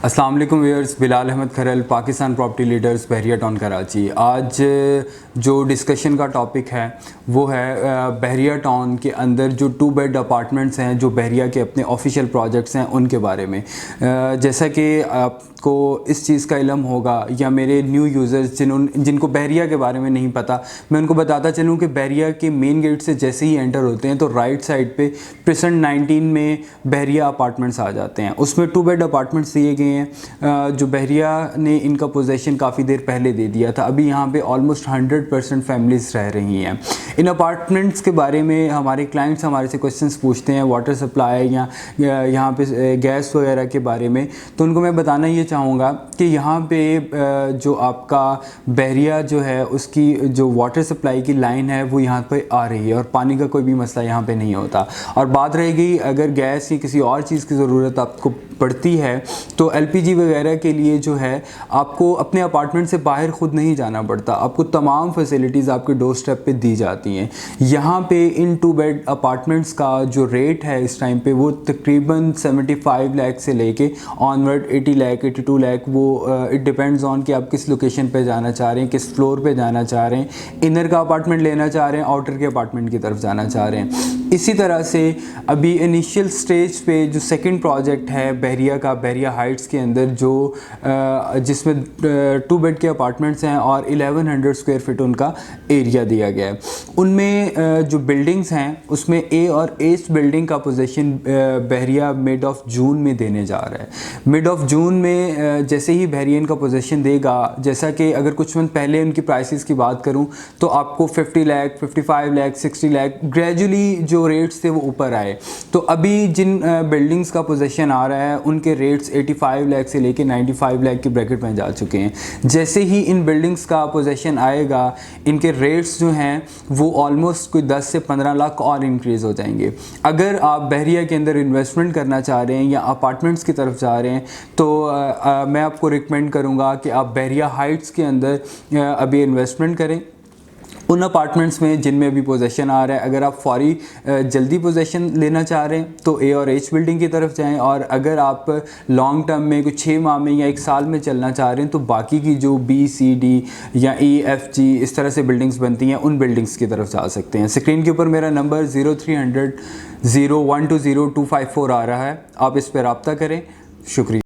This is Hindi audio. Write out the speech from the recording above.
अस्सलाम वालेकुम व्यूअर्स, बिलाल अहमद खरल, पाकिस्तान प्रॉपर्टी लीडर्स, बहरिया टाउन कराची। आज जो डिस्कशन का टॉपिक है वो है बहरिया टाउन के अंदर जो 2 बेड अपार्टमेंट्स हैं जो बहरिया के अपने ऑफिशियल प्रोजेक्ट्स हैं उनके बारे में। जैसा कि आपको इस चीज़ का इल्म होगा या मेरे न्यू यूज़र्स जिनको बहरिया के बारे में नहीं पता, मैं उनको बताता चलूँ कि बहरिया के मेन गेट से जैसे ही एंटर होते हैं तो राइट साइड पे प्रेसेंट 19 में बहरिया अपार्टमेंट्स आ जाते हैं। उसमें 2 बेड अपार्टमेंट्स दिए गए हैं जो बहरिया ने इनका पोजेसन काफ़ी देर पहले दे दिया था। अभी यहाँ पे ऑलमोस्ट 100% फैमिलीज़ रह रही हैं। इन अपार्टमेंट्स के बारे में हमारे क्लाइंट्स हमारे से क्वेश्चंस पूछते हैं वाटर सप्लाई या यहाँ पे गैस वगैरह के बारे में, तो उनको मैं बताना ये चाहूँगा कि यहाँ पे जो आपका बहरिया जो है उसकी जो वाटर सप्लाई की लाइन है वो यहाँ पे आ रही है और पानी का कोई भी मसला यहाँ पे नहीं होता। और बात रहेगी अगर गैस या किसी और चीज़ की ज़रूरत आपको पड़ती है तो एलपीजी वगैरह के लिए जो है आपको अपने अपार्टमेंट से बाहर ख़ुद नहीं जाना पड़ता, आपको तमाम फैसिलिटीज़ आपके डोर स्टेप पे दी जाती हैं। यहाँ पे इन 2 बेड अपार्टमेंट्स का जो रेट है इस टाइम पे वो तकरीबन 75 लाख से लेके ऑनवर्ड 80 लाख 82 लाख, वो इट डिपेंड्स ऑन कि आप किस लोकेशन पे जाना चाह रहे हैं, किस फ्लोर पे जाना चाह रहे हैं, इनर का अपार्टमेंट लेना चाह रहे हैं, आउटर के अपार्टमेंट की तरफ जाना चाह रहे हैं। इसी तरह से अभी इनिशियल स्टेज पे जो सेकंड प्रोजेक्ट है बहरिया का, बहरिया हाइट्स के अंदर जो जिसमें 2 बेड के अपार्टमेंट्स हैं और 1100 स्क्वायर फीट उनका एरिया दिया गया है। उनमें जो बिल्डिंग्स हैं उसमें ए और ईस्ट बिल्डिंग का position Bahria mid of June में देने जा रहा है। मिड ऑफ जून में जैसे ही बहरिया इनका पोजीशन देगा, जैसा कि अगर कुछ मंथ पहले उनकी प्राइसेस की बात करूं तो आपको 50 लाख 55 लाख 60 लाख ग्रेजुअली जो रेट्स थे वो ऊपर आए। तो अभी जिन बिल्डिंग्स का पोजीशन आ रहा है उनके रेट्स 85 लाख से लेके 95 लाख की ब्रैकेट में जा चुके हैं। जैसे ही इन बिल्डिंग्स का पोजीशन आएगा इनके रेट्स जो हैं वो ऑलमोस्ट कोई 10 से 15 लाख और इंक्रीज़ हो जाएंगे। अगर आप बहरिया के अंदर इन्वेस्टमेंट करना चाह रहे हैं या अपार्टमेंट्स की तरफ जा रहे हैं तो मैं आपको रिकमेंड करूँगा कि आप बहरिया हाइट्स के अंदर अभी इन्वेस्टमेंट करें उन अपार्टमेंट्स में जिनमें अभी पोजेसन आ रहा है। अगर आप फौरी जल्दी पोजेसन लेना चाह रहे हैं तो ए और एच बिल्डिंग की तरफ जाएं, और अगर आप लॉन्ग टर्म में कुछ 6 माह में या 1 साल में चलना चाह रहे हैं तो बाकी की जो बी सी डी या ई एफ जी इस तरह से बिल्डिंग्स बनती हैं उन बिल्डिंग्स की तरफ जा सकते हैं। स्क्रीन के ऊपर मेरा नंबर 0300 0120 254 आ रहा है, आप इस पर रब्ता करें। शुक्रिया।